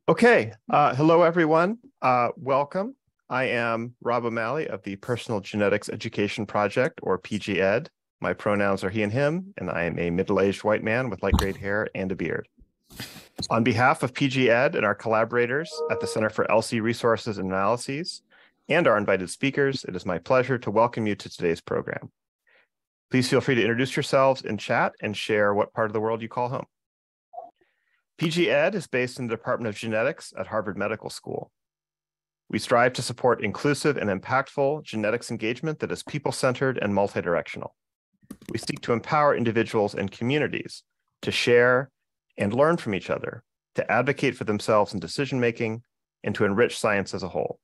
Okay, hello everyone. Welcome. I am Rob O'Malley of the Personal Genetics Education Project, or PGED. My pronouns are he and him, and I am a middle-aged white man with light gray hair and a beard. On behalf of PGED and our collaborators at the Center for ELSI Resources Analysis and our invited speakers, it is my pleasure to welcome you to today's program. Please feel free to introduce yourselves in chat and share what part of the world you call home. PGED is based in the Department of Genetics at Harvard Medical School. We strive to support inclusive and impactful genetics engagement that is people-centered and multidirectional. We seek to empower individuals and communities to share and learn from each other, to advocate for themselves in decision-making, and to enrich science as a whole,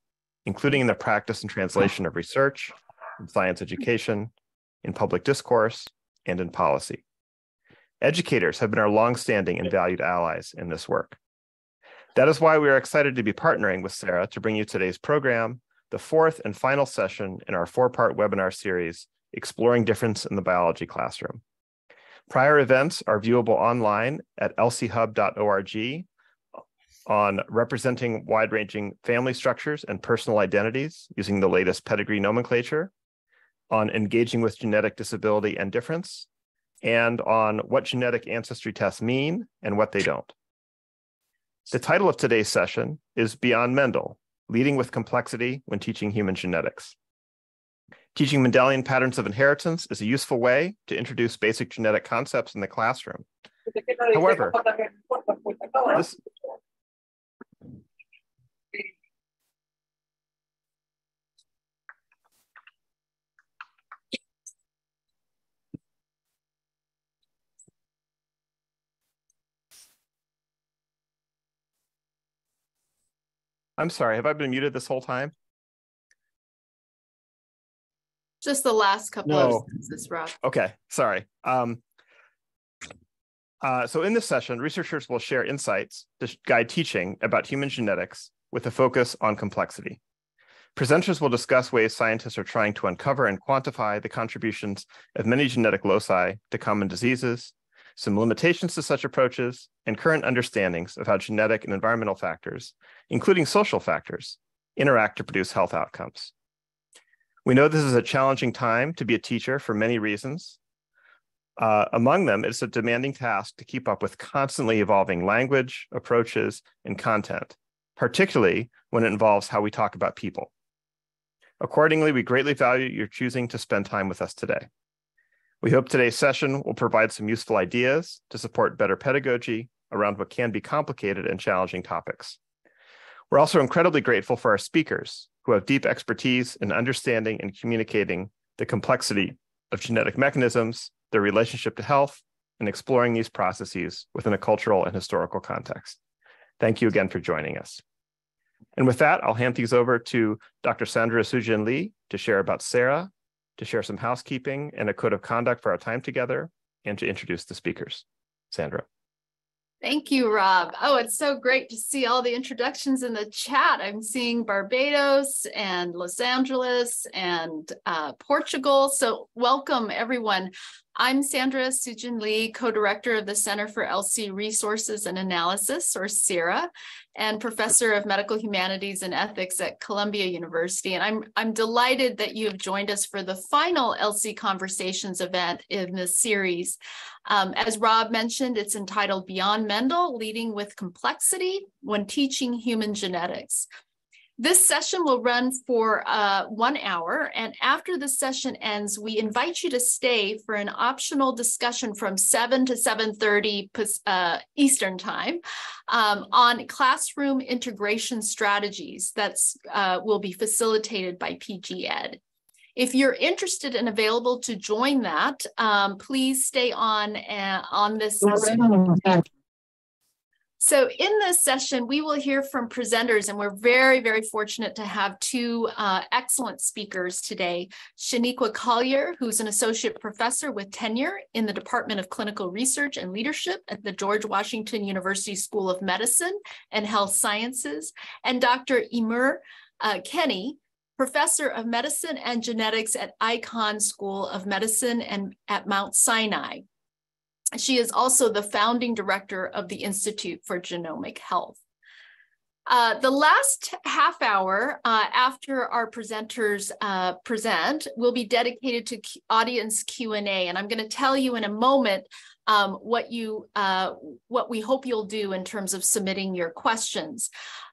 including in the practice and translation of research, in science education, in public discourse, and in policy. Educators have been our longstanding and valued allies in this work. That is why we are excited to be partnering with Sarah to bring you today's program, the fourth and final session in our four-part webinar series, Exploring Difference in the Biology Classroom. Prior events are viewable online at elsihub.org on representing wide-ranging family structures and personal identities using the latest pedigree nomenclature, on engaging with genetic disability and difference, and on what genetic ancestry tests mean and what they don't. The title of today's session is Beyond Mendel, Leading with Complexity when Teaching Human Genetics. Teaching Mendelian patterns of inheritance is a useful way to introduce basic genetic concepts in the classroom. However, I'm sorry, have I been muted this whole time? Just the last couple of sentences, Rob. Okay, sorry. So in this session, researchers will share insights to guide teaching about human genetics with a focus on complexity. Presenters will discuss ways scientists are trying to uncover and quantify the contributions of many genetic loci to common diseases, some limitations to such approaches, and current understandings of how genetic and environmental factors, including social factors, interact to produce health outcomes. We know this is a challenging time to be a teacher for many reasons. Among them, it's a demanding task to keep up with constantly evolving language, approaches, and content, particularly when it involves how we talk about people. Accordingly, we greatly value your choosing to spend time with us today. We hope today's session will provide some useful ideas to support better pedagogy around what can be complicated and challenging topics. We're also incredibly grateful for our speakers who have deep expertise in understanding and communicating the complexity of genetic mechanisms, their relationship to health, and exploring these processes within a cultural and historical context. Thank you again for joining us. And with that, I'll hand these over to Dr. Sandra Sujin Lee to share about Sarah, to share some housekeeping and a code of conduct for our time together, and to introduce the speakers. Sandra. Thank you, Rob. Oh, it's so great to see all the introductions in the chat. I'm seeing Barbados and Los Angeles and Portugal. So welcome, everyone. I'm Sandra Sujin Lee, co-director of the Center for ELSI Resources and Analysis, or CERA, and professor of medical humanities and ethics at Columbia University. And I'm delighted that you have joined us for the final ELSI Conversations event in this series. As Rob mentioned, it's entitled Beyond Mendel, Leading with Complexity when Teaching Human Genetics. This session will run for 1 hour, and after the session ends, we invite you to stay for an optional discussion from 7 to 7:30 Eastern Time on classroom integration strategies that will be facilitated by PGED. If you're interested and available to join that, please stay on this Zoom. So in this session, we will hear from presenters, and we're very, very fortunate to have two excellent speakers today. Shaniqua Collier, who's an associate professor with tenure in the Department of Clinical Research and Leadership at the George Washington University School of Medicine and Health Sciences, and Dr. Emer Kenny, professor of medicine and genetics at Icahn School of Medicine and at Mount Sinai. She is also the founding director of the Institute for Genomic Health. The last half hour after our presenters present will be dedicated to audience Q&A, and I'm going to tell you in a moment what we hope you'll do in terms of submitting your questions.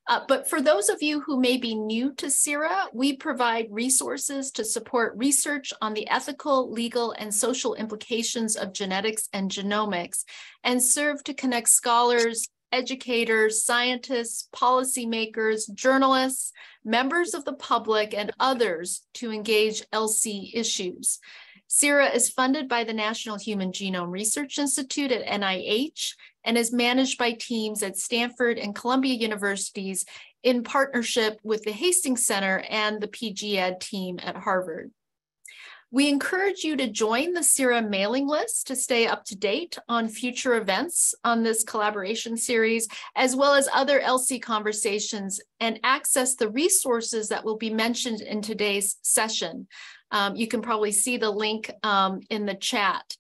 But for those of you who may be new to CIRA, we provide resources to support research on the ethical, legal, and social implications of genetics and genomics, and serve to connect scholars, educators, scientists, policymakers, journalists, members of the public, and others to engage ELSI issues. CIRA is funded by the National Human Genome Research Institute at NIH and is managed by teams at Stanford and Columbia Universities in partnership with the Hastings Center and the PGED team at Harvard. We encourage you to join the CIRA mailing list to stay up to date on future events on this collaboration series, as well as other ELSI conversations, and access the resources that will be mentioned in today's session. You can probably see the link in the chat.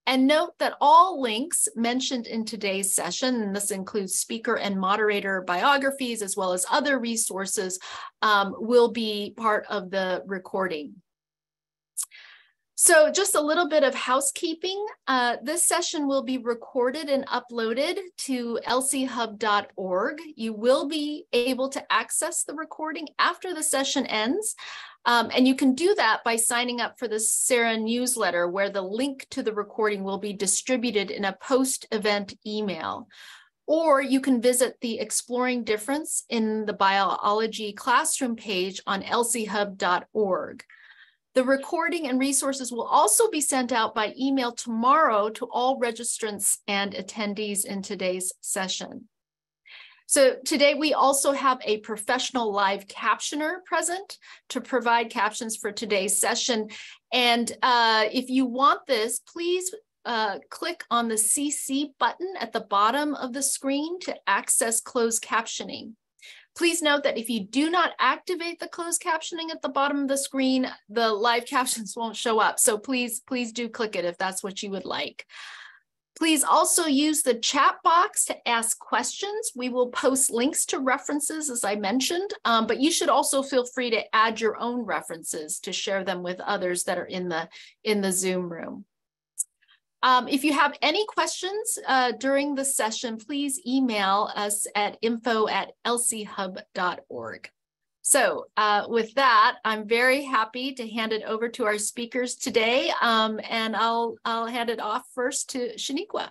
And note that all links mentioned in today's session, and this includes speaker and moderator biographies, as well as other resources, will be part of the recording. So just a little bit of housekeeping. This session will be recorded and uploaded to elsihub.org. You will be able to access the recording after the session ends. And you can do that by signing up for the CIRA newsletter, where the link to the recording will be distributed in a post-event email. Or you can visit the Exploring Difference in the Biology classroom page on elsihub.org. The recording and resources will also be sent out by email tomorrow to all registrants and attendees in today's session. So today we also have a professional live captioner present to provide captions for today's session. And if you want this, please click on the CC button at the bottom of the screen to access closed captioning. Please note that if you do not activate the closed captioning at the bottom of the screen, the live captions won't show up. So please do click it if that's what you would like. Please also use the chat box to ask questions. We will post links to references, as I mentioned, but you should also feel free to add your own references to share them with others that are in the Zoom room. If you have any questions during the session, please email us at info@elsihub.org. So with that, I'm very happy to hand it over to our speakers today, and I'll hand it off first to Shaniqua.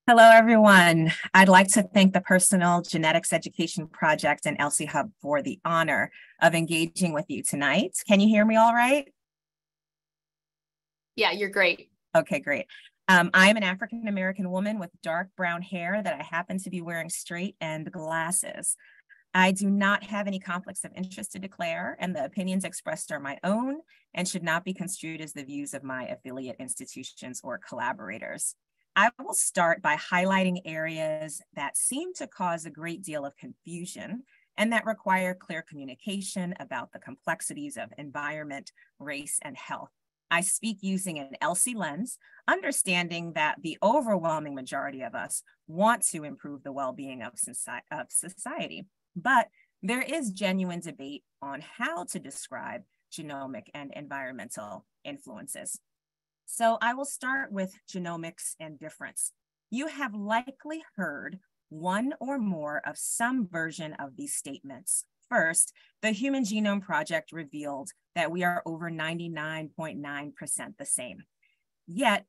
Hello, everyone. I'd like to thank the Personal Genetics Education Project and ELSI Hub for the honor of engaging with you tonight. Can you hear me all right? Yeah, you're great. Okay, great. I'm an African-American woman with dark brown hair that I happen to be wearing straight and glasses. I do not have any conflicts of interest to declare, and the opinions expressed are my own and should not be construed as the views of my affiliate institutions or collaborators. I will start by highlighting areas that seem to cause a great deal of confusion and that require clear communication about the complexities of environment, race, and health. I speak using an ELSI lens, understanding that the overwhelming majority of us want to improve the well-being of society, but there is genuine debate on how to describe genomic and environmental influences. So I will start with genomics and difference. You have likely heard one or more of some version of these statements. First, the Human Genome Project revealed that we are over 99.9% the same. Yet,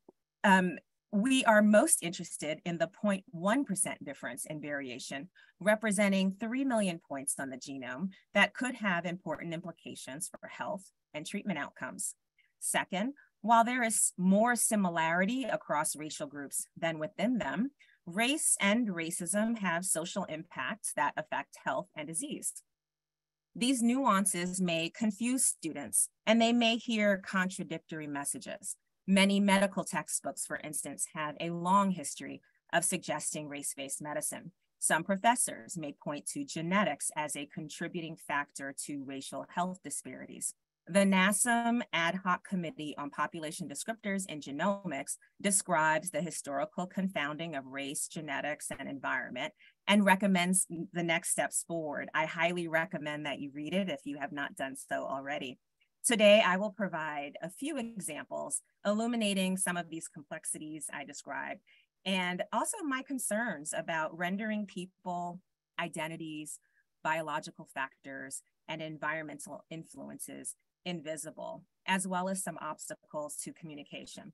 we are most interested in the 0.1% difference in variation, representing 3 million points on the genome that could have important implications for health and treatment outcomes. Second, while there is more similarity across racial groups than within them, race and racism have social impacts that affect health and disease. These nuances may confuse students, and they may hear contradictory messages. Many medical textbooks, for instance, have a long history of suggesting race-based medicine. Some professors may point to genetics as a contributing factor to racial health disparities. The NASM Ad Hoc Committee on Population Descriptors in Genomics describes the historical confounding of race, genetics, and environment, and recommends the next steps forward. I highly recommend that you read it if you have not done so already. Today, I will provide a few examples illuminating some of these complexities I described, and also my concerns about rendering people, identities, biological factors, and environmental influences invisible, as well as some obstacles to communication.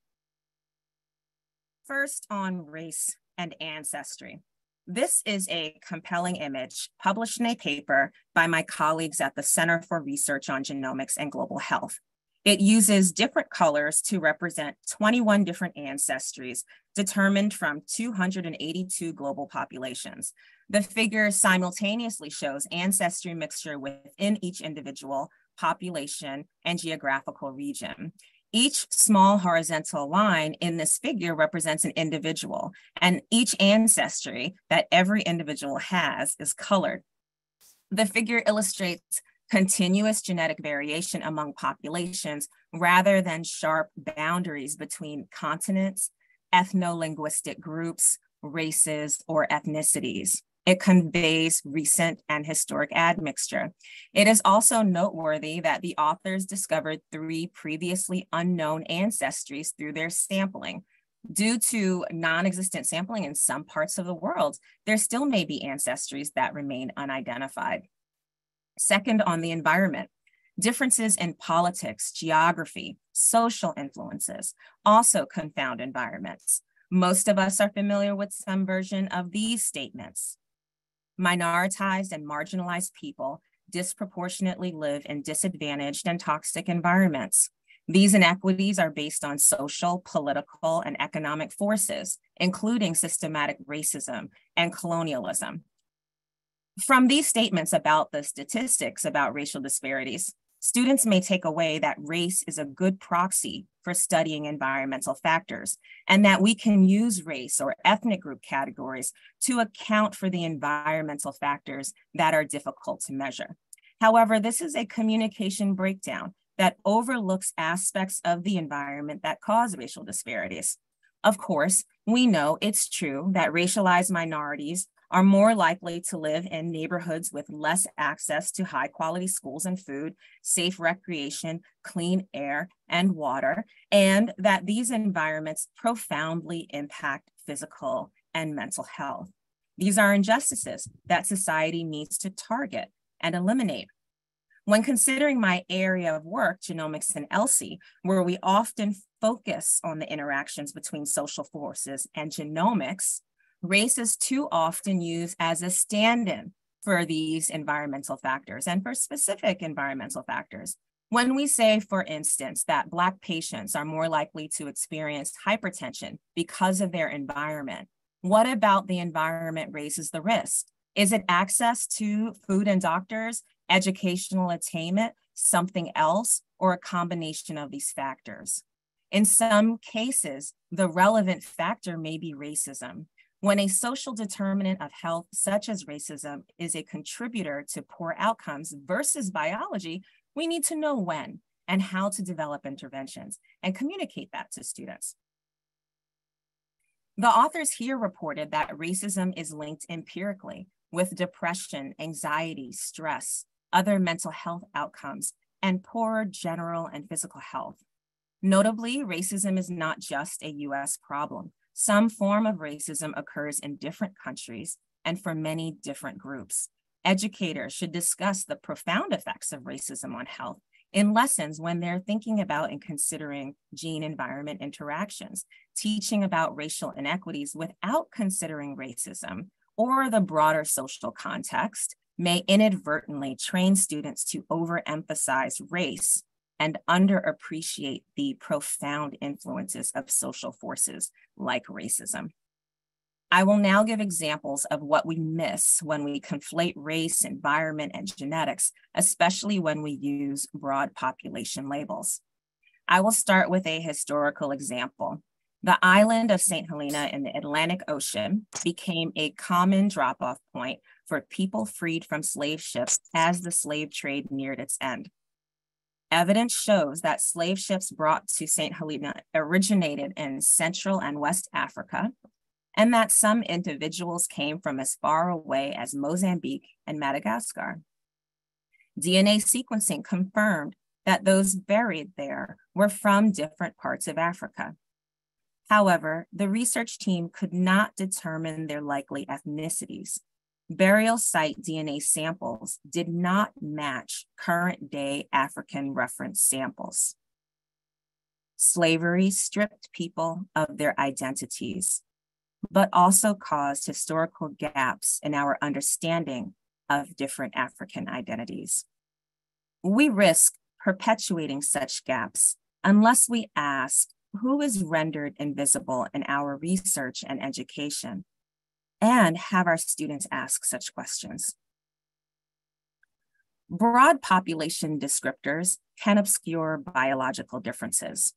First, on race and ancestry. This is a compelling image published in a paper by my colleagues at the Center for Research on Genomics and Global Health. It uses different colors to represent 21 different ancestries determined from 282 global populations. The figure simultaneously shows ancestry mixture within each individual population and geographical region. Each small horizontal line in this figure represents an individual, and each ancestry that every individual has is colored. The figure illustrates continuous genetic variation among populations rather than sharp boundaries between continents, ethno-linguistic groups, races, or ethnicities. It conveys recent and historic admixture. It is also noteworthy that the authors discovered 3 previously unknown ancestries through their sampling. Due to non-existent sampling in some parts of the world, there still may be ancestries that remain unidentified. Second, on the environment. Differences in politics, geography, social influences also confound environments. Most of us are familiar with some version of these statements. Minoritized and marginalized people disproportionately live in disadvantaged and toxic environments. These inequities are based on social, political, and economic forces, including systematic racism and colonialism. From these statements about the statistics about racial disparities, students may take away that race is a good proxy for studying environmental factors, and that we can use race or ethnic group categories to account for the environmental factors that are difficult to measure. However, this is a communication breakdown that overlooks aspects of the environment that cause racial disparities. Of course, we know it's true that racialized minorities are more likely to live in neighborhoods with less access to high quality schools and food, safe recreation, clean air, and water, and that these environments profoundly impact physical and mental health. These are injustices that society needs to target and eliminate. When considering my area of work, genomics and ELSI, where we often focus on the interactions between social forces and genomics, race is too often used as a stand-in for these environmental factors and for specific environmental factors. When we say, for instance, that Black patients are more likely to experience hypertension because of their environment, what about the environment raises the risk? Is it access to food and doctors, educational attainment, something else, or a combination of these factors? In some cases, the relevant factor may be racism. When a social determinant of health, such as racism, is a contributor to poor outcomes versus biology, we need to know when and how to develop interventions and communicate that to students. The authors here reported that racism is linked empirically with depression, anxiety, stress, other mental health outcomes, and poor general and physical health. Notably, racism is not just a US problem. Some form of racism occurs in different countries and for many different groups. Educators should discuss the profound effects of racism on health in lessons when they're thinking about and considering gene-environment interactions, teaching about racial inequities without considering racism or the broader social context may inadvertently train students to overemphasize race and underappreciate the profound influences of social forces like racism. I will now give examples of what we miss when we conflate race, environment, and genetics, especially when we use broad population labels. I will start with a historical example. The island of St. Helena in the Atlantic Ocean became a common drop-off point for people freed from slave ships as the slave trade neared its end. Evidence shows that slave ships brought to St. Helena originated in Central and West Africa, and that some individuals came from as far away as Mozambique and Madagascar. DNA sequencing confirmed that those buried there were from different parts of Africa. However, the research team could not determine their likely ethnicities. Burial site DNA samples did not match current day African reference samples. Slavery stripped people of their identities, but also caused historical gaps in our understanding of different African identities. We risk perpetuating such gaps unless we ask who is rendered invisible in our research and education, and have our students ask such questions. Broad population descriptors can obscure biological differences.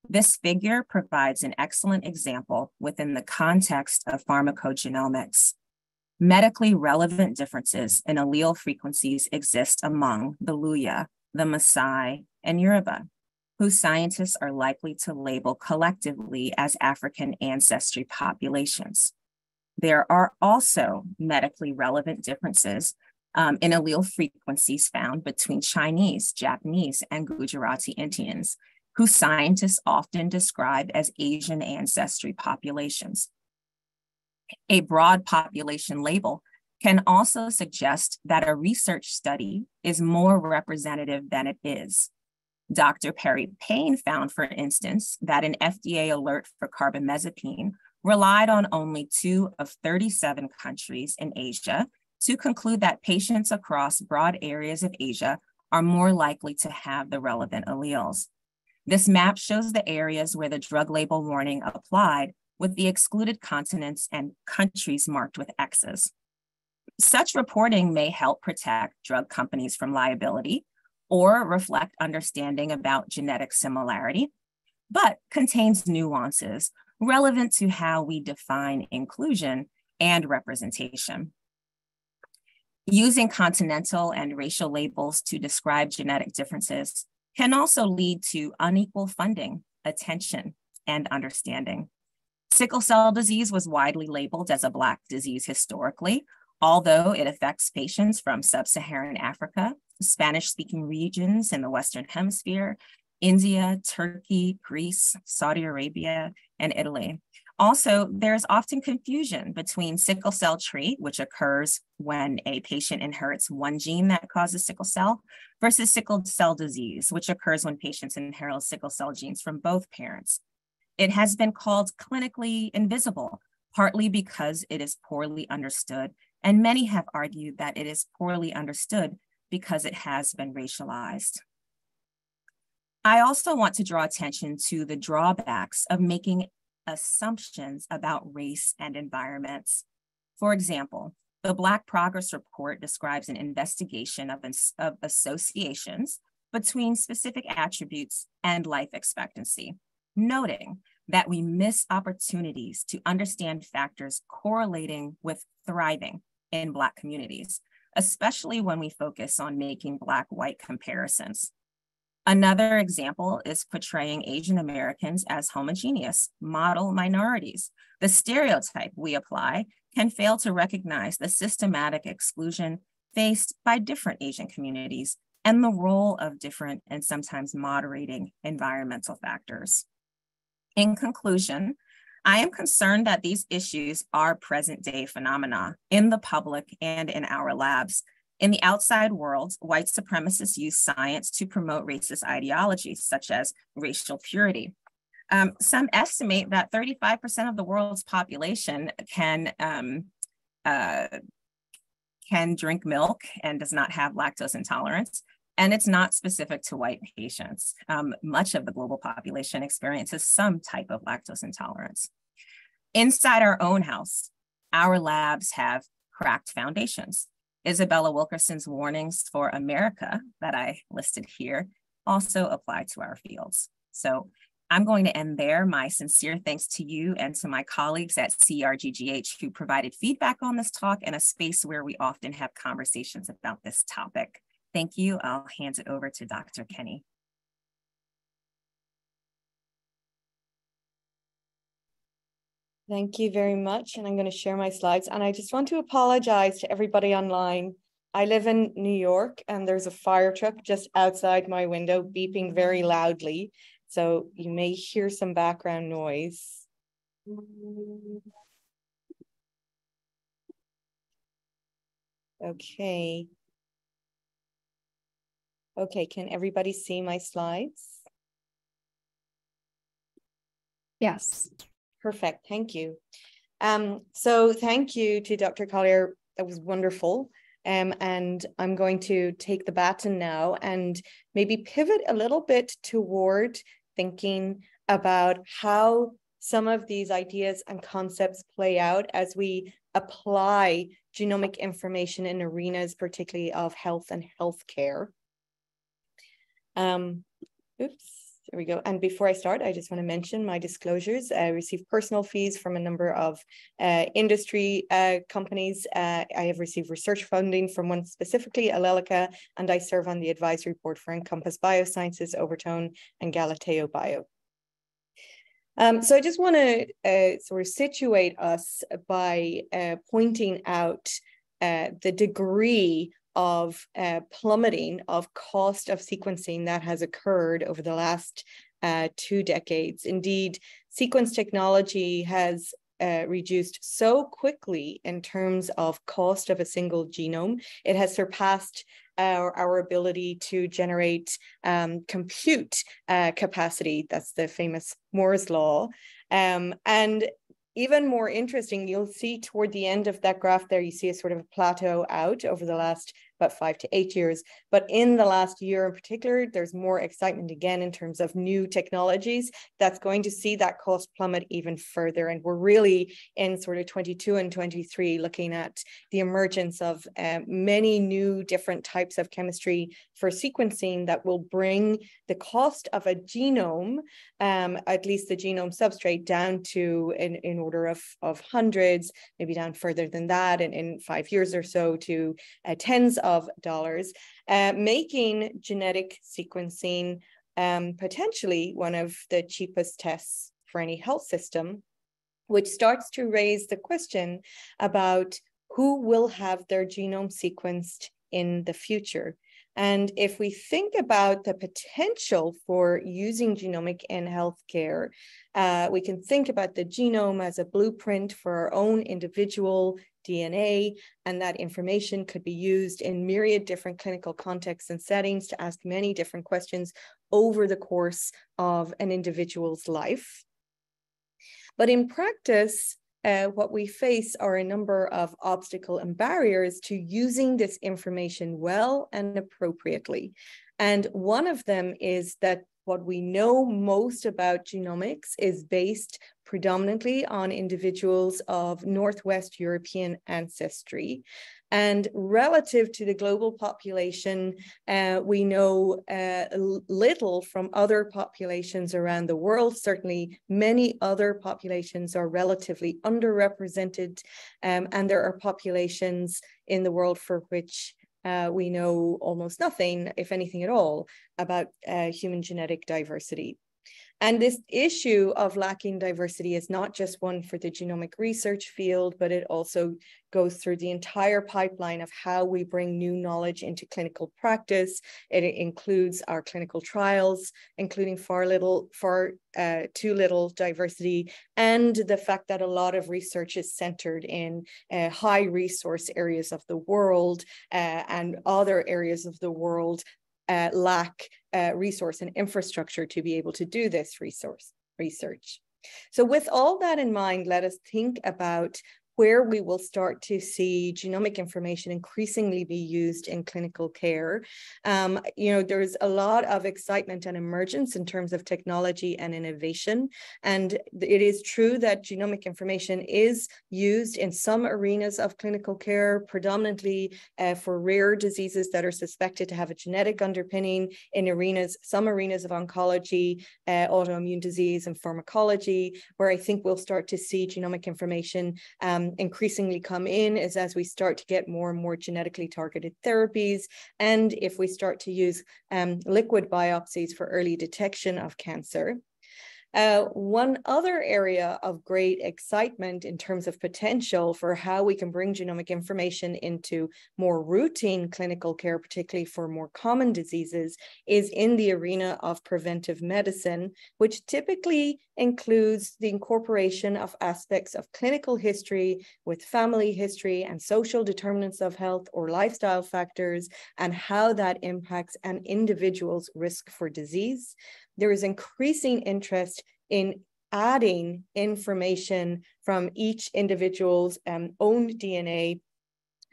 This figure provides an excellent example within the context of pharmacogenomics. Medically relevant differences in allele frequencies exist among the Luya, the Maasai, and Yoruba, whose scientists are likely to label collectively as African ancestry populations. There are also medically relevant differences in allele frequencies found between Chinese, Japanese, and Gujarati Indians, who scientists often describe as Asian ancestry populations. A broad population label can also suggest that a research study is more representative than it is. Dr. Perry Payne found, for instance, that an FDA alert for carbamazepine relied on only 2 of 37 countries in Asia to conclude that patients across broad areas of Asia are more likely to have the relevant alleles. This map shows the areas where the drug label warning applied, with the excluded continents and countries marked with X's. Such reporting may help protect drug companies from liability or reflect understanding about genetic similarity, but contains nuances relevant to how we define inclusion and representation. Using continental and racial labels to describe genetic differences can also lead to unequal funding, attention, and understanding. Sickle cell disease was widely labeled as a Black disease historically, although it affects patients from sub-Saharan Africa, Spanish-speaking regions in the Western Hemisphere, India, Turkey, Greece, Saudi Arabia, and Italy. Also, there's often confusion between sickle cell trait, which occurs when a patient inherits one gene that causes sickle cell, versus sickle cell disease, which occurs when patients inherit sickle cell genes from both parents. It has been called clinically invisible, partly because it is poorly understood, and many have argued that it is poorly understood because it has been racialized. I also want to draw attention to the drawbacks of making assumptions about race and environments. For example, the Black Progress Report describes an investigation of associations between specific attributes and life expectancy, noting that we miss opportunities to understand factors correlating with thriving in Black communities, especially when we focus on making Black-white comparisons. Another example is portraying Asian Americans as homogeneous, model minorities. The stereotype we apply can fail to recognize the systematic exclusion faced by different Asian communities and the role of different and sometimes moderating environmental factors. In conclusion, I am concerned that these issues are present-day phenomena in the public and in our labs. In the outside world, white supremacists use science to promote racist ideologies, such as racial purity. Some estimate that 35% of the world's population can drink milk and does not have lactose intolerance, and it's not specific to white patients. Much of the global population experiences some type of lactose intolerance. Inside our own house, our labs have cracked foundations. Isabella Wilkerson's warnings for America that I listed here also apply to our fields. So I'm going to end there. My sincere thanks to you and to my colleagues at CRGGH who provided feedback on this talk and a space where we often have conversations about this topic. Thank you. I'll hand it over to Dr. Kenny. Thank you very much. And I'm going to share my slides. And I just want to apologize to everybody online. I live in New York and there's a fire truck just outside my window beeping very loudly. So you may hear some background noise. Okay. Okay, can everybody see my slides? Yes. Perfect, thank you. So thank you to Dr. Collier, that was wonderful. And I'm going to take the baton now and maybe pivot a little bit toward thinking about how some of these ideas and concepts play out as we apply genomic information in arenas, particularly of health and healthcare. Oops. There we go. And before I start, I just want to mention my disclosures. I receive personal fees from a number of industry companies. I have received research funding from one specifically, Alelica, and I serve on the advisory board for Encompass Biosciences, Overtone, and Galateo Bio. So I just want to sort of situate us by pointing out the degree of plummeting of cost of sequencing that has occurred over the last 2 decades. Indeed, sequence technology has reduced so quickly in terms of cost of a single genome. It has surpassed our ability to generate compute capacity. That's the famous Moore's law. And even more interesting, you'll see toward the end of that graph there, you see a sort of a plateau out over the last about 5 to 8 years. But in the last year in particular, there's more excitement again in terms of new technologies that's going to see that cost plummet even further. And we're really in sort of 22 and 23 looking at the emergence of many new different types of chemistry for sequencing that will bring the cost of a genome, at least the genome substrate, down to in order of hundreds, maybe down further than that, and in 5 years or so to tens of dollars, making genetic sequencing potentially one of the cheapest tests for any health system, which starts to raise the question about who will have their genome sequenced in the future. And if we think about the potential for using genomic in healthcare, we can think about the genome as a blueprint for our own individual DNA, and that information could be used in myriad different clinical contexts and settings to ask many different questions over the course of an individual's life. But in practice, what we face are a number of obstacles and barriers to using this information well and appropriately. And one of them is that what we know most about genomics is based predominantly on individuals of Northwest European ancestry. And relative to the global population, we know little from other populations around the world. Certainly, many other populations are relatively underrepresented, and there are populations in the world for which we know almost nothing, if anything at all, about human genetic diversity. And this issue of lacking diversity is not just one for the genomic research field, but it also goes through the entire pipeline of how we bring new knowledge into clinical practice. It includes our clinical trials, including far too little diversity, and the fact that a lot of research is centered in high resource areas of the world, and other areas of the world lack resource and infrastructure to be able to do this research. So with all that in mind, let us think about where we will start to see genomic information increasingly be used in clinical care. There's a lot of excitement and emergence in terms of technology and innovation. And it is true that genomic information is used in some arenas of clinical care, predominantly for rare diseases that are suspected to have a genetic underpinning, in some arenas of oncology, autoimmune disease, and pharmacology, where I think we'll start to see genomic information increasingly come in is as we start to get more and more genetically targeted therapies, and if we start to use liquid biopsies for early detection of cancer. One other area of great excitement in terms of potential for how we can bring genomic information into more routine clinical care, particularly for more common diseases, is in the arena of preventive medicine, which typically includes the incorporation of aspects of clinical history with family history and social determinants of health or lifestyle factors, and how that impacts an individual's risk for disease. There is increasing interest in adding information from each individual's own DNA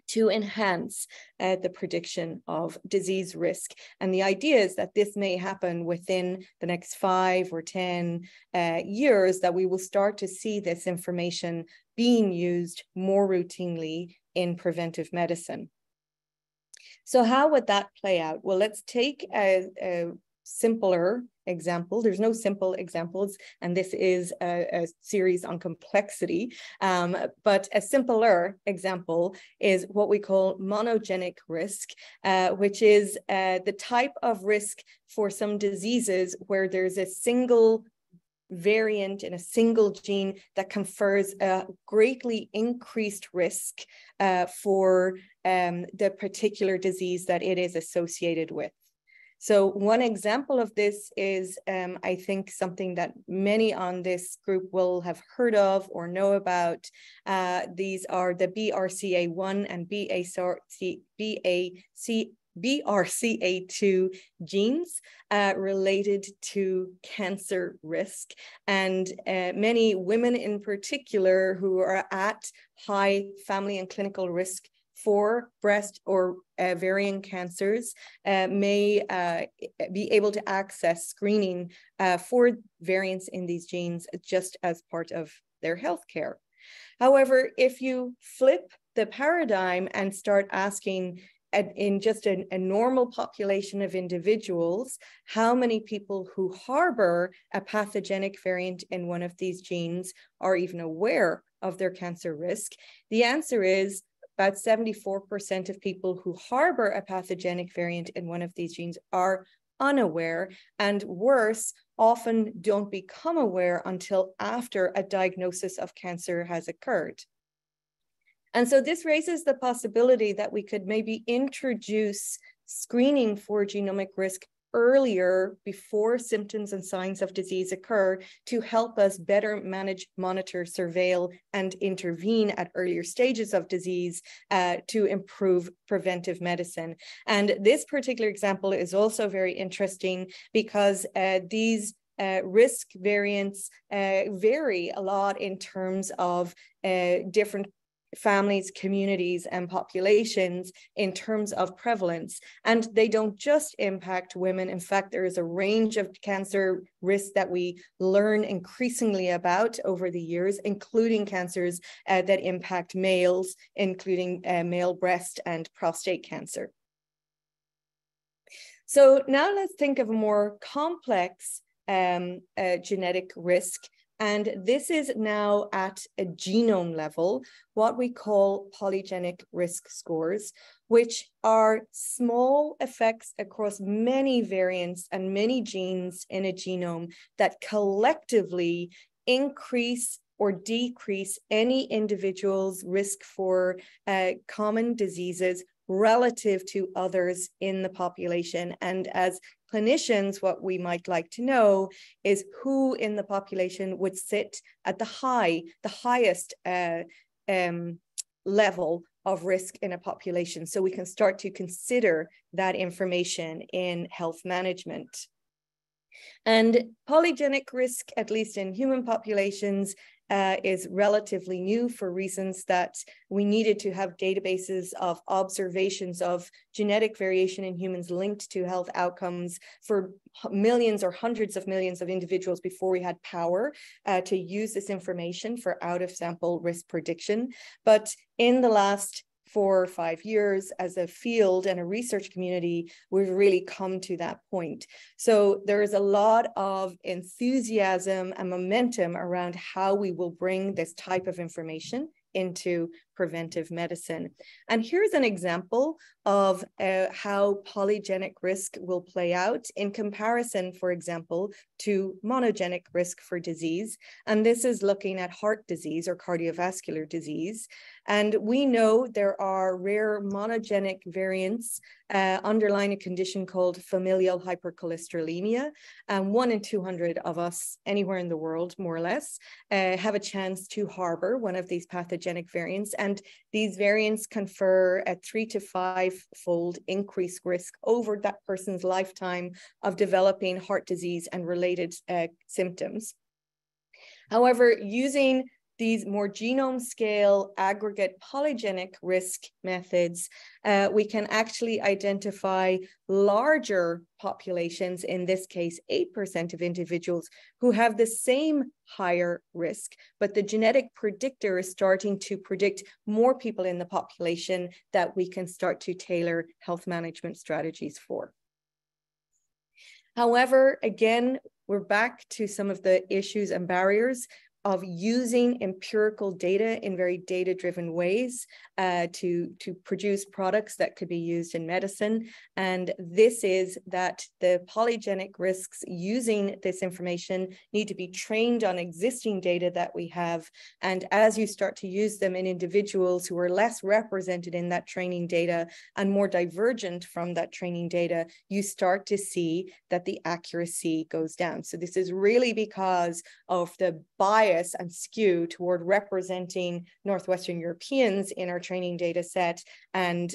to enhance the prediction of disease risk. And the idea is that this may happen within the next 5 or 10 years, that we will start to see this information being used more routinely in preventive medicine. So how would that play out? Well, let's take a simpler example. There's no simple examples, and this is a series on complexity, but a simpler example is what we call monogenic risk, which is the type of risk for some diseases where there's a single variant in a single gene that confers a greatly increased risk for the particular disease that it is associated with. So one example of this is, I think, something that many on this group will have heard of or know about. These are the BRCA1 and BRCA2 genes related to cancer risk. And many women in particular who are at high family and clinical risk for breast or ovarian cancers may be able to access screening for variants in these genes just as part of their healthcare. However, if you flip the paradigm and start asking in just a normal population of individuals, how many people who harbor a pathogenic variant in one of these genes are even aware of their cancer risk, the answer is about 74% of people who harbor a pathogenic variant in one of these genes are unaware, and worse, often don't become aware until after a diagnosis of cancer has occurred. And so this raises the possibility that we could maybe introduce screening for genomic risk earlier, before symptoms and signs of disease occur, to help us better manage, monitor, surveil, and intervene at earlier stages of disease to improve preventive medicine. And this particular example is also very interesting because these risk variants vary a lot in terms of different families, communities, and populations in terms of prevalence. And they don't just impact women. In fact, there is a range of cancer risks that we learn increasingly about over the years, including cancers that impact males, including male breast and prostate cancer. So now let's think of a more complex genetic risk. And this is now at a genome level, what we call polygenic risk scores, which are small effects across many variants and many genes in a genome that collectively increase or decrease any individual's risk for common diseases relative to others in the population. And as clinicians, what we might like to know is who in the population would sit at the highest level of risk in a population, so we can start to consider that information in health management. And polygenic risk, at least in human populations, is relatively new for reasons that we needed to have databases of observations of genetic variation in humans linked to health outcomes for millions or hundreds of millions of individuals before we had power to use this information for out-of-sample risk prediction. But in the last 4 or 5 years as a field and a research community, we've really come to that point. So there is a lot of enthusiasm and momentum around how we will bring this type of information into preventive medicine. And here's an example of how polygenic risk will play out in comparison, for example, to monogenic risk for disease. And this is looking at heart disease or cardiovascular disease. And we know there are rare monogenic variants underlying a condition called familial hypercholesterolemia. 1 in 200 of us anywhere in the world, more or less, have a chance to harbor one of these pathogenic variants. And these variants confer a 3 to 5-fold increased risk over that person's lifetime of developing heart disease and related symptoms. However, using these more genome scale aggregate polygenic risk methods, we can actually identify larger populations, in this case, 8% of individuals who have the same higher risk, but the genetic predictor is starting to predict more people in the population that we can start to tailor health management strategies for. However, again, we're back to some of the issues and barriers of using empirical data in very data-driven ways to produce products that could be used in medicine. And this is that the polygenic risks using this information need to be trained on existing data that we have. And as you start to use them in individuals who are less represented in that training data and more divergent from that training data, you start to see that the accuracy goes down. So this is really because of the bias and skew toward representing Northwestern Europeans in our training data set and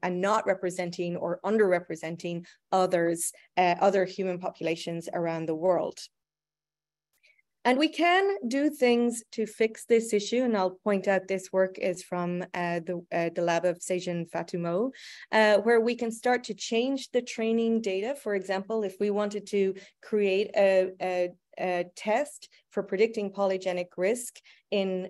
not representing or underrepresenting other human populations around the world. And we can do things to fix this issue. And I'll point out this work is from the lab of Sejin Fatumo, where we can start to change the training data. For example, if we wanted to create a test for predicting polygenic risk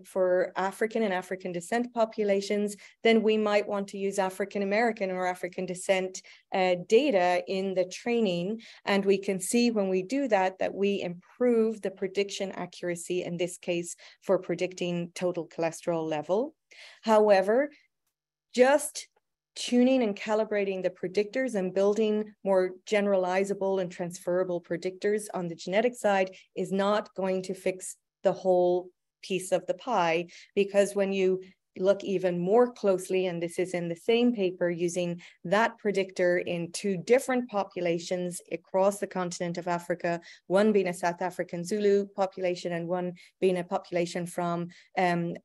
for African and African descent populations, then we might want to use African American or African descent data in the training. And we can see when we do that, that we improve the prediction accuracy, in this case, for predicting total cholesterol level. However, just tuning and calibrating the predictors and building more generalizable and transferable predictors on the genetic side is not going to fix the whole piece of the pie, because when you look even more closely, and this is in the same paper, using that predictor in 2 different populations across the continent of Africa, one being a South African Zulu population and one being a population from an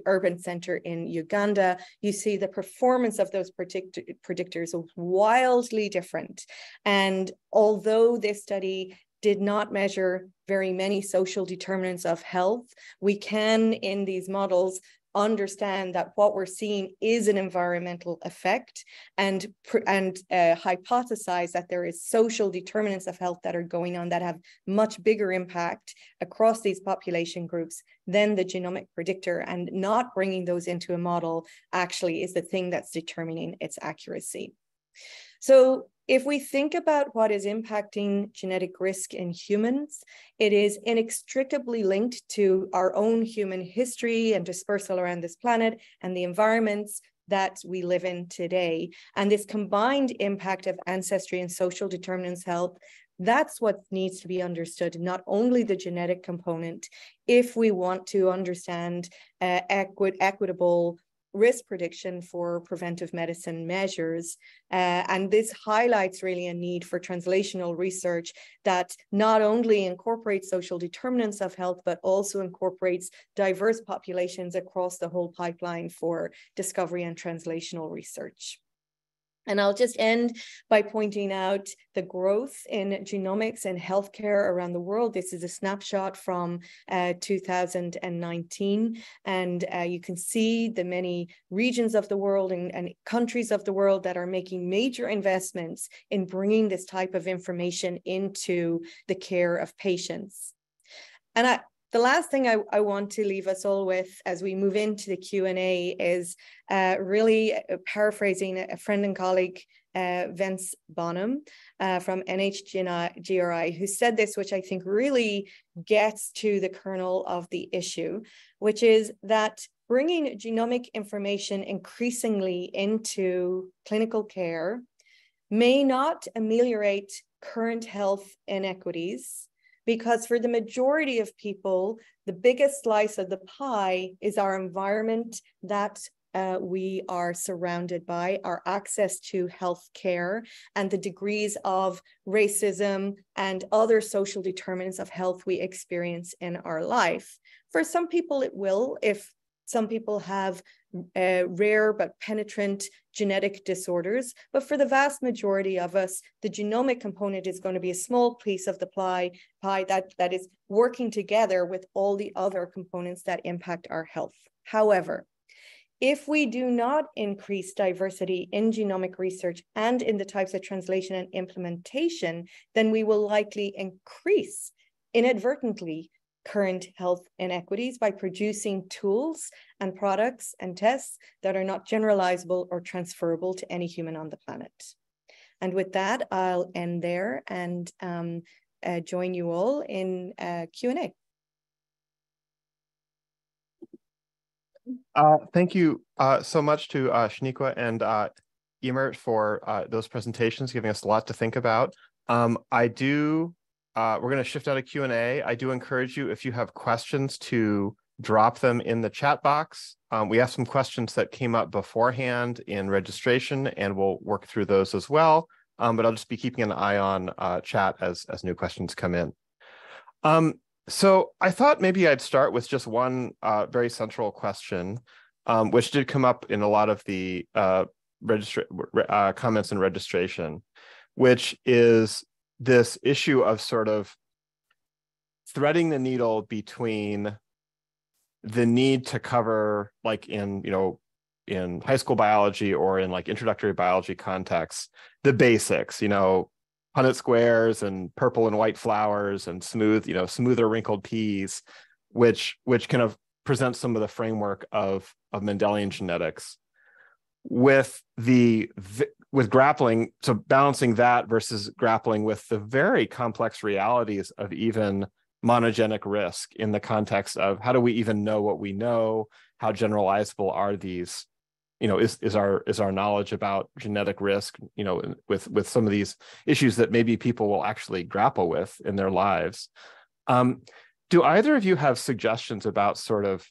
urban center in Uganda, you see the performance of those predictors is wildly different. And although this study did not measure very many social determinants of health, we can, in these models, understand that what we're seeing is an environmental effect and hypothesize that there is social determinants of health that are going on that have much bigger impact across these population groups than the genomic predictor, and not bringing those into a model actually is the thing that's determining its accuracy. So if we think about what is impacting genetic risk in humans, it is inextricably linked to our own human history and dispersal around this planet and the environments that we live in today. And this combined impact of ancestry and social determinants of health, that's what needs to be understood, not only the genetic component, if we want to understand equitable risk prediction for preventive medicine measures. And this highlights really a need for translational research that not only incorporates social determinants of health, but also incorporates diverse populations across the whole pipeline for discovery and translational research. And I'll just end by pointing out the growth in genomics and healthcare around the world. This is a snapshot from 2019. And you can see the many regions of the world and countries of the world that are making major investments in bringing this type of information into the care of patients. And the last thing I want to leave us all with as we move into the Q&A is really paraphrasing a friend and colleague, Vince Bonham from NHGRI, who said this, which I think really gets to the kernel of the issue, which is that bringing genomic information increasingly into clinical care may not ameliorate current health inequities, because for the majority of people, the biggest slice of the pie is our environment that we are surrounded by, our access to health care, and the degrees of racism and other social determinants of health we experience in our life. For some people, it will, if some people have rare but penetrant genetic disorders. But for the vast majority of us, the genomic component is going to be a small piece of the pie that is working together with all the other components that impact our health. However, if we do not increase diversity in genomic research and in the types of translation and implementation, then we will likely increase inadvertently current health inequities by producing tools and products and tests that are not generalizable or transferable to any human on the planet. And with that, I'll end there and join you all in Q&A. Thank you so much to Shaniqua and Emer for those presentations, giving us a lot to think about. We're going to shift out of Q&A. I do encourage you, if you have questions, to drop them in the chat box. We have some questions that came up beforehand in registration, and we'll work through those as well. But I'll just be keeping an eye on chat as new questions come in. So I thought maybe I'd start with just one very central question, which did come up in a lot of the comments in registration, which is this issue of sort of threading the needle between the need to cover, like in high school biology or in like introductory biology contexts, the basics, Punnett squares and purple and white flowers and smoother wrinkled peas, which kind of presents some of the framework of Mendelian genetics, with grappling, so balancing that versus grappling with the very complex realities of even monogenic risk in the context of how do we even know what we know? How generalizable are these? Is our knowledge about genetic risk, with some of these issues that maybe people will actually grapple with in their lives. Do either of you have suggestions about sort of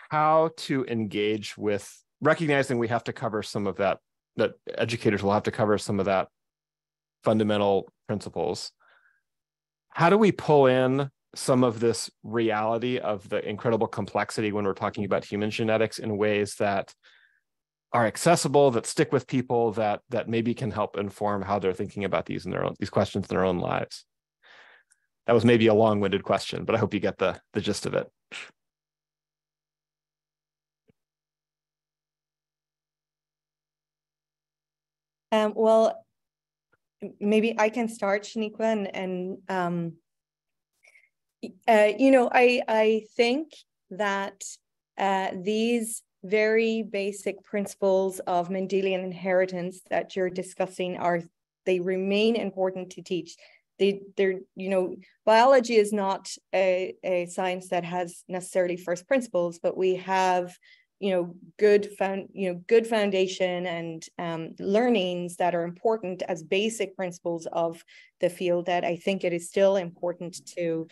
how to engage with recognizing we have to cover some of that educators will have to cover some of that fundamental principles? How do we pull in some of this reality of the incredible complexity when we're talking about human genetics in ways that are accessible, that stick with people, that maybe can help inform how they're thinking about these questions in their own lives? That was maybe a long-winded question, but I hope you get the gist of it. Well, maybe I can start, Shaniqua, and I think that these very basic principles of Mendelian inheritance that you're discussing they remain important to teach. Biology is not a science that has necessarily first principles, but we have good foundation and learnings that are important as basic principles of the field that I think it is still important to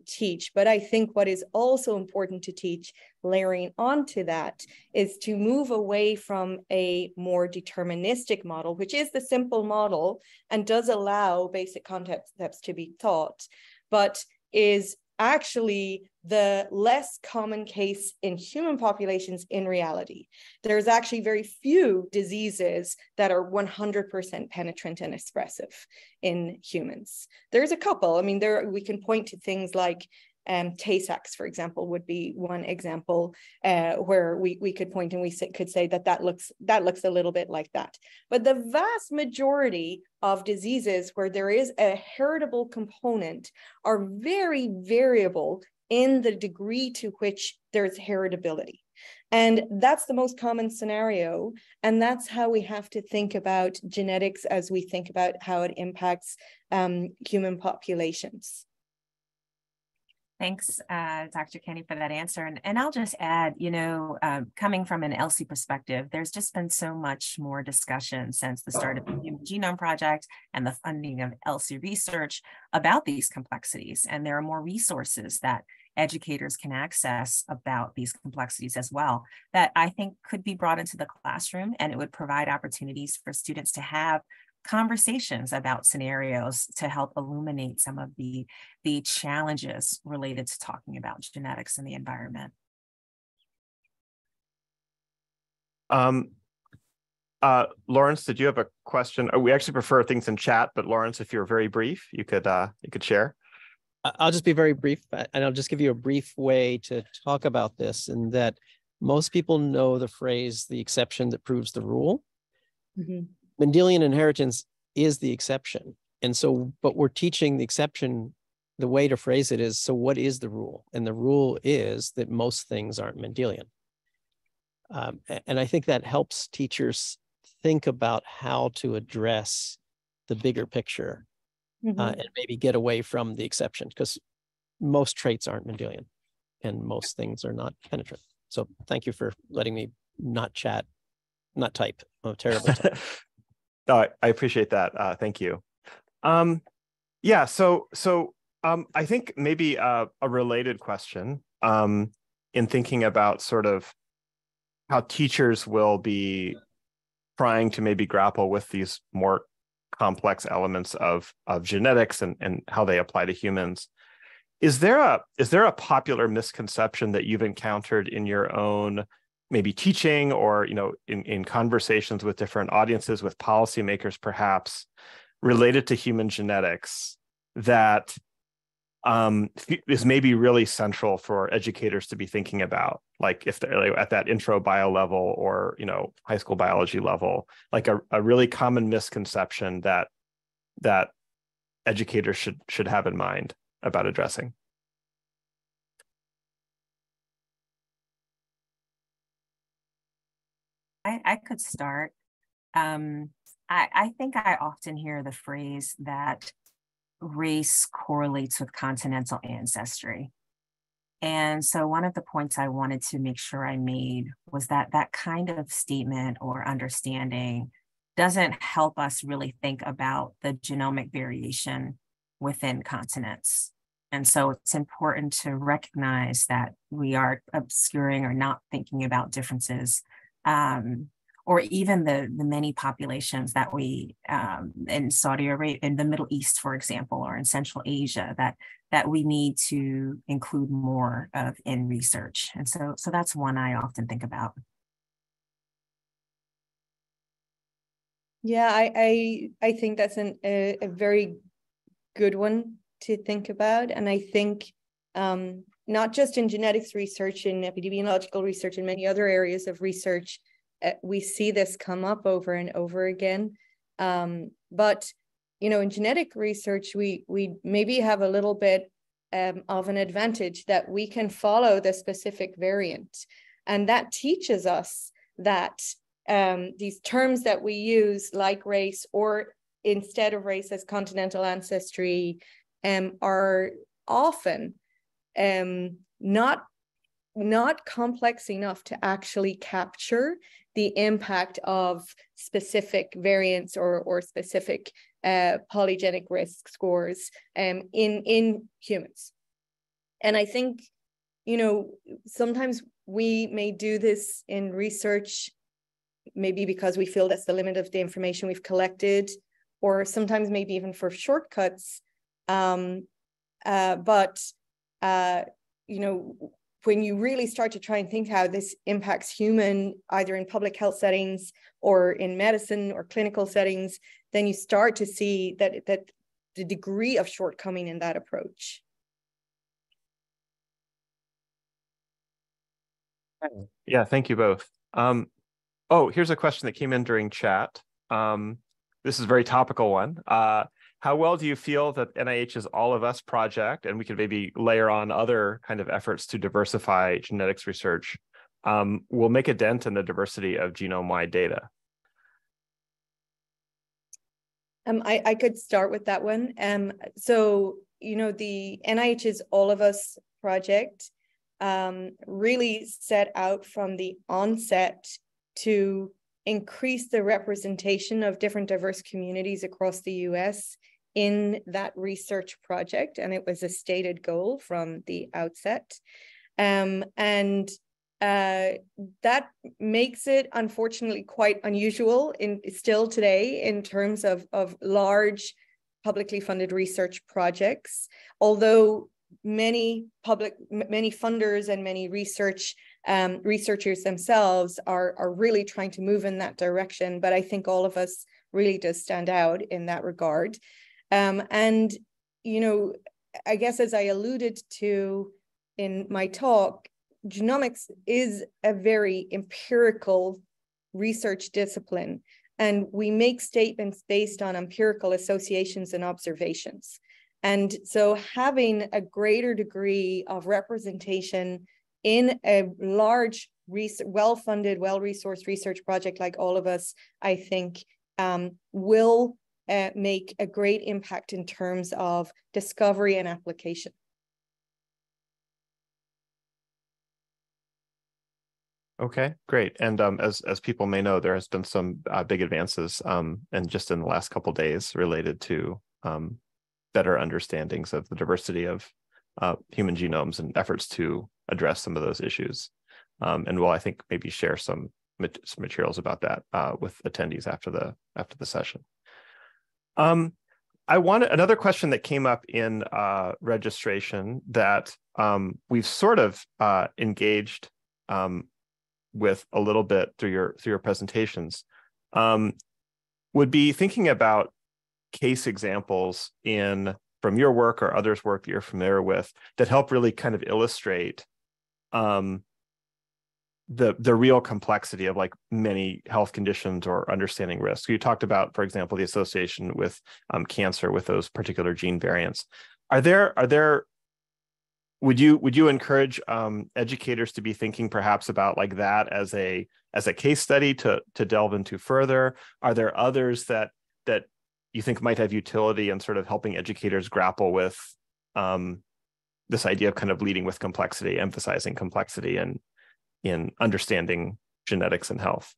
teach. But I think what is also important to teach, layering onto that, is to move away from a more deterministic model, which is the simple model and does allow basic concepts to be taught, but is actually the less common case in human populations in reality. There's actually very few diseases that are 100% penetrant and expressive in humans. There's a couple. I mean, we can point to things like Tay-Sachs, for example, would be one example where we could point and we could say that looks a little bit like that. But the vast majority of diseases where there is a heritable component are very variable in the degree to which there's heritability. And that's the most common scenario. And that's how we have to think about genetics as we think about how it impacts human populations. Thanks, Dr. Kenny, for that answer. And I'll just add, coming from an ELSI perspective, there's just been so much more discussion since the start of the Human Genome Project and the funding of ELSI research about these complexities. And there are more resources that educators can access about these complexities as well, that I think could be brought into the classroom, and it would provide opportunities for students to have conversations about scenarios to help illuminate some of the challenges related to talking about genetics and the environment. Lawrence, did you have a question? We actually prefer things in chat, but Lawrence, if you're very brief, you could share. I'll just be very brief, and I'll just give you a brief way to talk about this, in that most people know the phrase, the exception that proves the rule. Mm-hmm. Mendelian inheritance is the exception. And so, but we're teaching the exception, the way to phrase it is, so what is the rule? And the rule is that most things aren't Mendelian. And I think that helps teachers think about how to address the bigger picture, and maybe get away from the exception, because most traits aren't Mendelian and most things are not penetrant. So thank you for letting me not type. Oh, terrible type. I appreciate that. Thank you. Yeah, so I think maybe a related question in thinking about sort of how teachers will be trying to maybe grapple with these more complex elements of genetics and how they apply to humans. Is there a popular misconception that you've encountered in your own maybe teaching or in conversations with different audiences, with policymakers perhaps, related to human genetics that is maybe really central for educators to be thinking about, like if they're at that intro bio level or high school biology level, like a really common misconception that educators should have in mind about addressing? I could start. I think I often hear the phrase that race correlates with continental ancestry. And so one of the points I wanted to make sure I made was that that kind of statement or understanding doesn't help us really think about the genomic variation within continents. And so it's important to recognize that we are obscuring or not thinking about differences, or even the many populations that we in Saudi Arabia, in the Middle East, for example, or in Central Asia, that we need to include more of in research. And so that's one I often think about. Yeah, I think that's a very good one to think about. And I think not just in genetics research, in epidemiological research, in many other areas of research, we see this come up over and over again. But, in genetic research, we maybe have a little bit of an advantage that we can follow the specific variant. And that teaches us that these terms that we use, like race, or instead of race as continental ancestry, are often not complex enough to actually capture the impact of specific variants or specific polygenic risk scores in humans. And I think, sometimes we may do this in research, maybe because we feel that's the limit of the information we've collected, or sometimes maybe even for shortcuts. But when you really start to try and think how this impacts human, either in public health settings or in medicine or clinical settings, then you start to see that the degree of shortcoming in that approach. Yeah, thank you both. Here's a question that came in during chat. This is a very topical one. How well do you feel that NIH's All of Us project, and we could maybe layer on other kind of efforts to diversify genetics research, will make a dent in the diversity of genome-wide data? I could start with that one. So, the NIH's All of Us project really set out from the onset to increase the representation of different diverse communities across the US in that research project. And it was a stated goal from the outset. That makes it unfortunately quite unusual still today in terms of large publicly funded research projects, although many funders and many researchers themselves are really trying to move in that direction. But I think All of Us really does stand out in that regard. I guess as I alluded to in my talk, genomics is a very empirical research discipline, and we make statements based on empirical associations and observations. And so having a greater degree of representation in a large, well-funded, well-resourced research project like All of Us, I think will make a great impact in terms of discovery and application. Okay, great. And as people may know, there has been some big advances and just in the last couple of days related to better understandings of the diversity of human genomes and efforts to address some of those issues. And we'll, I think, maybe share some materials about that with attendees after the session. I wanted another question that came up in registration that we've sort of engaged with a little bit through your presentations, would be thinking about case examples from your work or others' work that you're familiar with that help really kind of illustrate the real complexity of like many health conditions or understanding risk. You talked about, for example, the association with cancer with those particular gene variants. Would you encourage educators to be thinking perhaps about like that as a case study to delve into further? Are there others that you think might have utility in sort of helping educators grapple with this idea of kind of leading with complexity, emphasizing complexity in understanding genetics and health?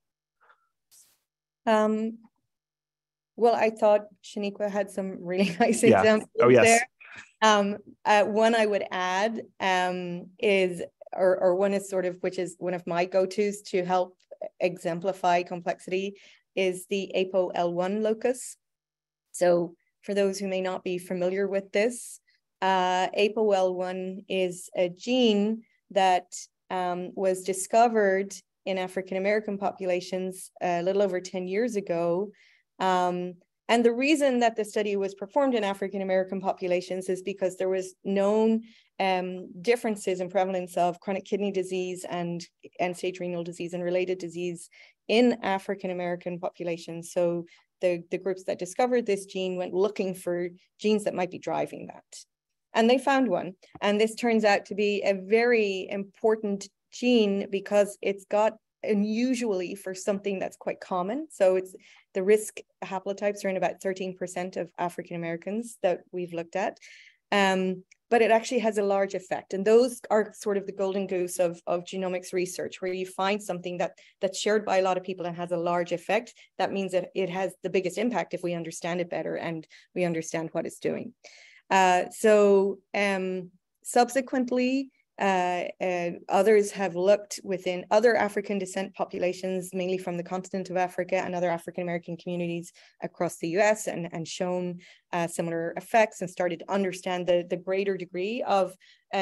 Well, I thought Shaniqua had some really nice examples there. One I would add is, or one is sort of, which is one of my go-tos to help exemplify complexity, is the APOL1 locus. So for those who may not be familiar with this, APOL1 is a gene that was discovered in African-American populations a little over 10 years ago. And the reason that the study was performed in African-American populations is because there was known differences in prevalence of chronic kidney disease and end-stage renal disease and related disease in African-American populations. So the groups that discovered this gene went looking for genes that might be driving that. And they found one. And this turns out to be a very important gene because it's got unusually for something that's quite common. So it's the risk haplotypes are in about 13% of African Americans that we've looked at. But it actually has a large effect. And those are sort of the golden goose of genomics research, where you find something that's shared by a lot of people and has a large effect. That means that it has the biggest impact if we understand it better and we understand what it's doing. Subsequently, others have looked within other African descent populations, mainly from the continent of Africa and other African American communities across the US, and shown similar effects, and started to understand the greater degree of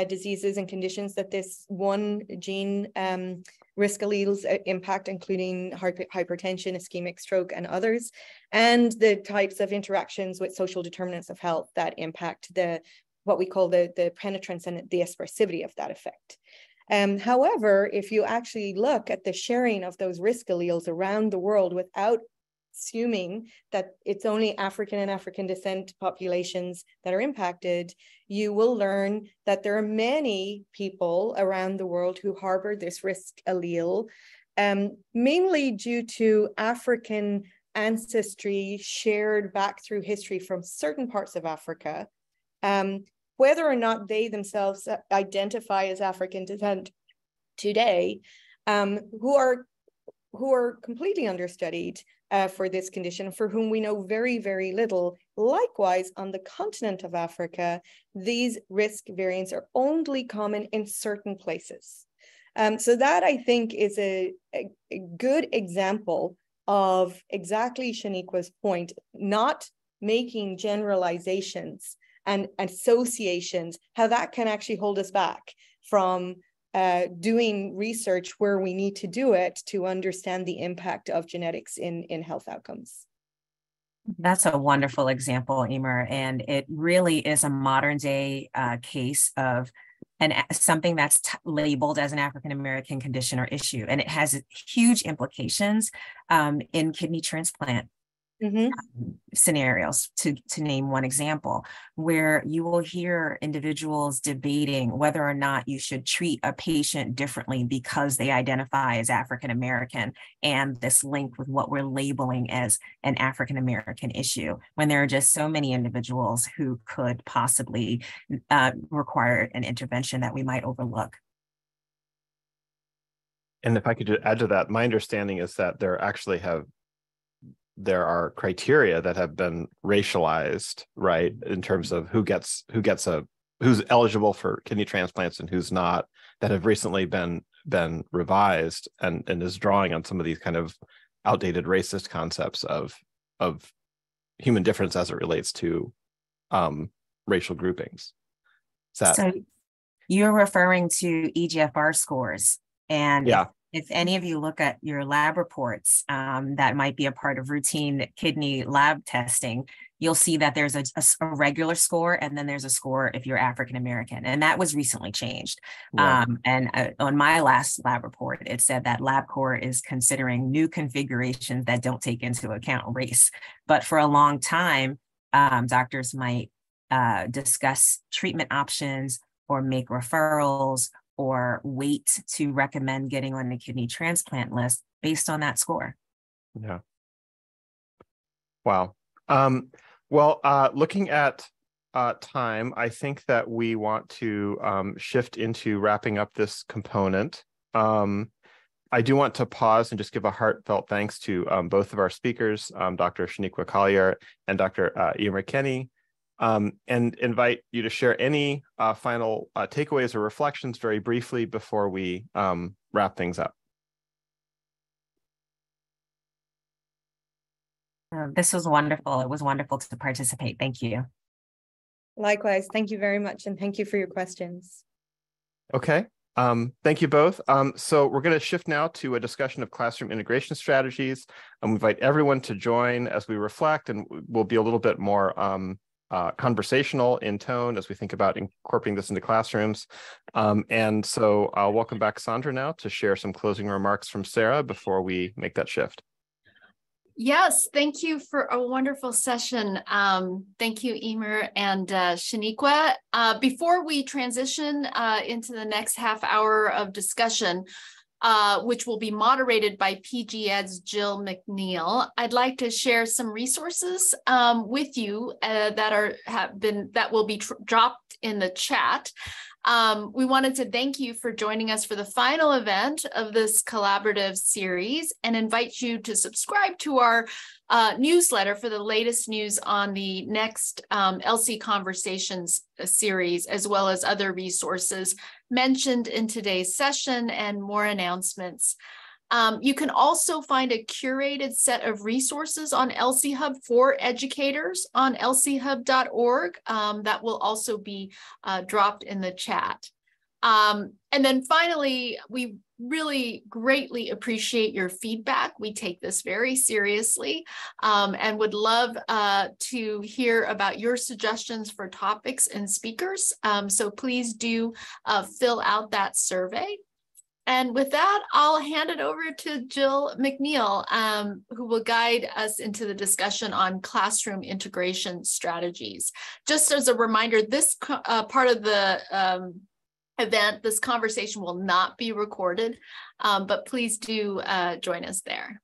diseases and conditions that this one gene risk alleles impact, including hypertension, ischemic stroke, and others, and the types of interactions with social determinants of health that impact what we call the penetrance and the expressivity of that effect. However, if you actually look at the sharing of those risk alleles around the world without assuming that it's only African and African descent populations that are impacted, you will learn that there are many people around the world who harbor this risk allele, mainly due to African ancestry shared back through history from certain parts of Africa, whether or not they themselves identify as African descent today, who are completely understudied for this condition, for whom we know very, very little. Likewise, on the continent of Africa, these risk variants are only common in certain places. So that, I think, is a good example of exactly Shaniqua's point, not making generalizations and associations, how that can actually hold us back from doing research where we need to do it to understand the impact of genetics in health outcomes. That's a wonderful example, Emer, and it really is a modern day case of something that's labeled as an African-American condition or issue, and it has huge implications in kidney transplant scenarios, to name one example, where you will hear individuals debating whether or not you should treat a patient differently because they identify as African-American, and this link with what we're labeling as an African-American issue, when there are just so many individuals who could possibly require an intervention that we might overlook. And if I could add to that, my understanding is that there are criteria that have been racialized, right, in terms of who's eligible for kidney transplants and who's not, that have recently been revised and is drawing on some of these kind of outdated racist concepts of human difference as it relates to racial groupings. So you're referring to EGFR scores, and yeah. If any of you look at your lab reports that might be a part of routine kidney lab testing, you'll see that there's a regular score, and then there's a score if you're African-American, and that was recently changed. Right. On my last lab report, it said that LabCorp is considering new configurations that don't take into account race. But for a long time, doctors might discuss treatment options or make referrals or wait to recommend getting on the kidney transplant list based on that score. Yeah. Wow. Looking at time, I think that we want to shift into wrapping up this component. I do want to pause and just give a heartfelt thanks to both of our speakers, Dr. Shaniqua Collier and Dr. Emer Kenny, and invite you to share any final takeaways or reflections very briefly before we wrap things up. This was wonderful. It was wonderful to participate. Thank you. Likewise. Thank you very much. And thank you for your questions. Okay. Thank you both. So we're going to shift now to a discussion of classroom integration strategies. We invite everyone to join as we reflect, and we'll be a little bit more conversational in tone as we think about incorporating this into classrooms. And so I'll welcome back Sandra now to share some closing remarks from Sarah before we make that shift. Yes, thank you for a wonderful session. Thank you, Emer and Shaniqua. Before we transition into the next half hour of discussion, which will be moderated by PG Ed's Jill McNeil, I'd like to share some resources with you that will be dropped in the chat. We wanted to thank you for joining us for the final event of this collaborative series and invite you to subscribe to our newsletter for the latest news on the next ELSI Conversations series, as well as other resources mentioned in today's session and more announcements. You can also find a curated set of resources on ELSI Hub for educators on elsihub.org that will also be dropped in the chat. And then finally, we really greatly appreciate your feedback. We take this very seriously and would love to hear about your suggestions for topics and speakers. So please do fill out that survey. And with that, I'll hand it over to Jill McNeil, who will guide us into the discussion on classroom integration strategies. Just as a reminder, this part of the event, this conversation will not be recorded, but please do join us there.